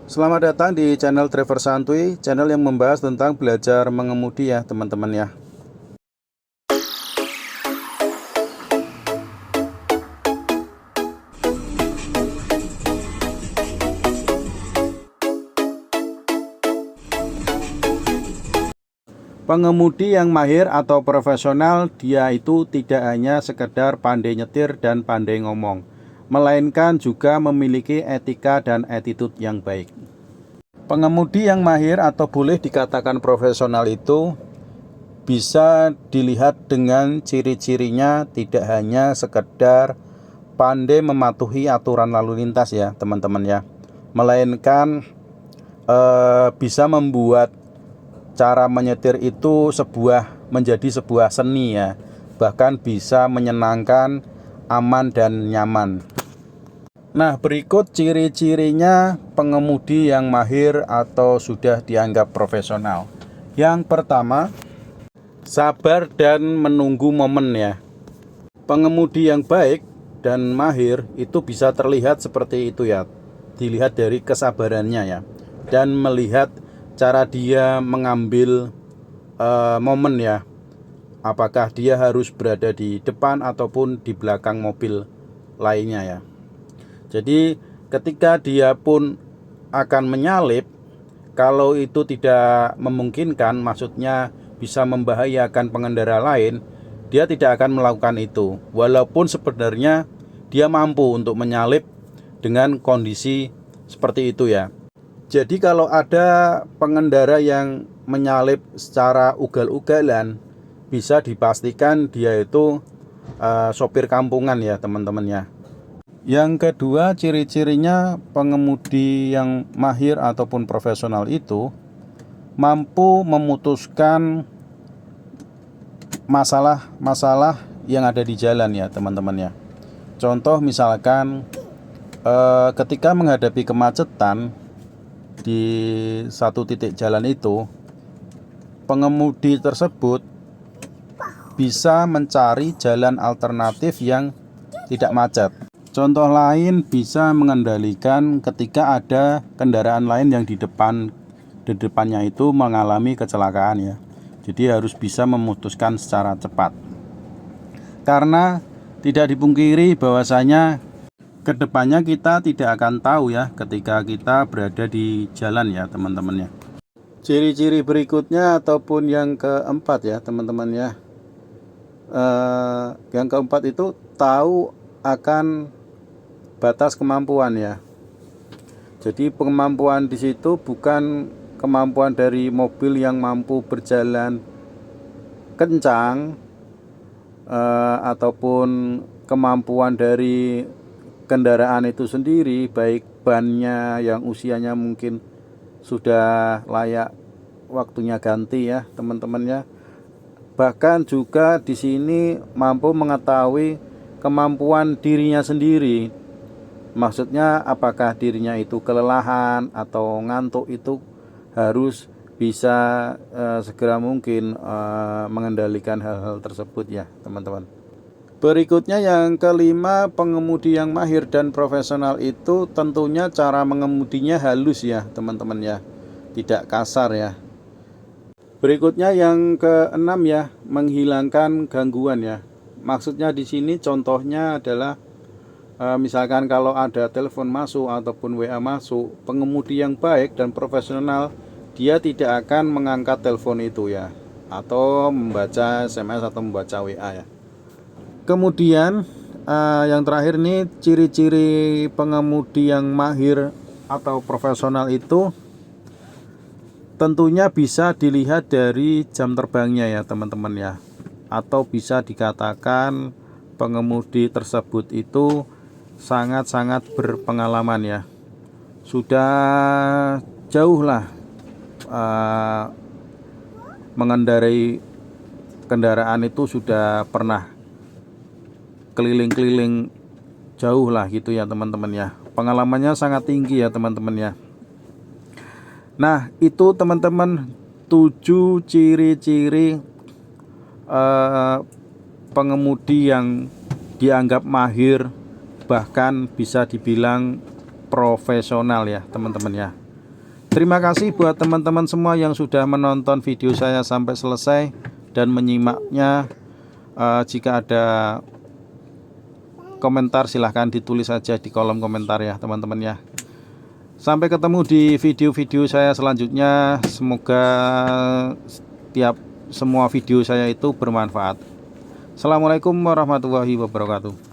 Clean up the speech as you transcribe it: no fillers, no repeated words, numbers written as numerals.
Selamat datang di channel Driver Santuy, channel yang membahas tentang belajar mengemudi ya teman-teman ya. Pengemudi yang mahir atau profesional, dia itu tidak hanya sekedar pandai nyetir dan pandai ngomong, melainkan juga memiliki etika dan attitude yang baik. Pengemudi yang mahir atau boleh dikatakan profesional itu bisa dilihat dengan ciri-cirinya, tidak hanya sekedar pandai mematuhi aturan lalu lintas ya teman-teman ya, melainkan bisa membuat cara menyetir itu menjadi sebuah seni ya, bahkan bisa menyenangkan, aman dan nyaman. Nah, berikut ciri-cirinya pengemudi yang mahir atau sudah dianggap profesional. Yang pertama, sabar dan menunggu momen ya. Pengemudi yang baik dan mahir itu bisa terlihat seperti itu ya. Dilihat dari kesabarannya ya, dan melihat cara dia mengambil momen ya. Apakah dia harus berada di depan ataupun di belakang mobil lainnya ya. Jadi ketika dia pun akan menyalip, kalau itu tidak memungkinkan, maksudnya bisa membahayakan pengendara lain, dia tidak akan melakukan itu. Walaupun sebenarnya dia mampu untuk menyalip dengan kondisi seperti itu ya. Jadi kalau ada pengendara yang menyalip secara ugal-ugalan, bisa dipastikan dia itu sopir kampungan ya teman-teman ya. Yang kedua, ciri-cirinya pengemudi yang mahir ataupun profesional itu mampu memutuskan masalah-masalah yang ada di jalan ya teman-teman ya. Contoh misalkan ketika menghadapi kemacetan di satu titik jalan itu, pengemudi tersebut bisa mencari jalan alternatif yang tidak macet. Contoh lain, bisa mengendalikan ketika ada kendaraan lain yang di depannya itu mengalami kecelakaan ya. Jadi harus bisa memutuskan secara cepat. Karena tidak dipungkiri bahwasanya kedepannya kita tidak akan tahu ya ketika kita berada di jalan ya teman-teman ya. Ciri-ciri berikutnya ataupun yang keempat ya teman-teman ya. Yang keempat itu tahu akan batas kemampuan ya. Jadi kemampuan di situ bukan kemampuan dari mobil yang mampu berjalan kencang ataupun kemampuan dari kendaraan itu sendiri, baik bannya yang usianya mungkin sudah layak waktunya ganti ya teman-teman ya. Bahkan juga di sini mampu mengetahui kemampuan dirinya sendiri. Maksudnya apakah dirinya itu kelelahan atau ngantuk, itu harus bisa segera mungkin mengendalikan hal-hal tersebut ya teman-teman. Berikutnya yang kelima, pengemudi yang mahir dan profesional itu tentunya cara mengemudinya halus ya teman-teman ya, tidak kasar ya. Berikutnya yang keenam ya, menghilangkan gangguan ya. Maksudnya di sini contohnya adalah misalkan kalau ada telepon masuk ataupun WA masuk, pengemudi yang baik dan profesional dia tidak akan mengangkat telepon itu ya, atau membaca SMS atau membaca WA ya. Kemudian yang terakhir nih, ciri-ciri pengemudi yang mahir atau profesional itu tentunya bisa dilihat dari jam terbangnya ya teman-teman ya, atau bisa dikatakan pengemudi tersebut itu sangat-sangat berpengalaman ya, sudah jauh lah mengendarai kendaraan itu, sudah pernah keliling-keliling jauh lah gitu ya teman-teman ya, pengalamannya sangat tinggi ya teman-teman ya. Nah itu teman-teman 7 ciri-ciri pengemudi yang dianggap mahir, bahkan bisa dibilang profesional ya teman-teman ya. Terima kasih buat teman-teman semua yang sudah menonton video saya sampai selesai dan menyimaknya. Jika ada komentar silahkan ditulis saja di kolom komentar ya teman-teman ya. Sampai ketemu di video-video saya selanjutnya. Semoga semua video saya itu bermanfaat. Assalamualaikum warahmatullahi wabarakatuh.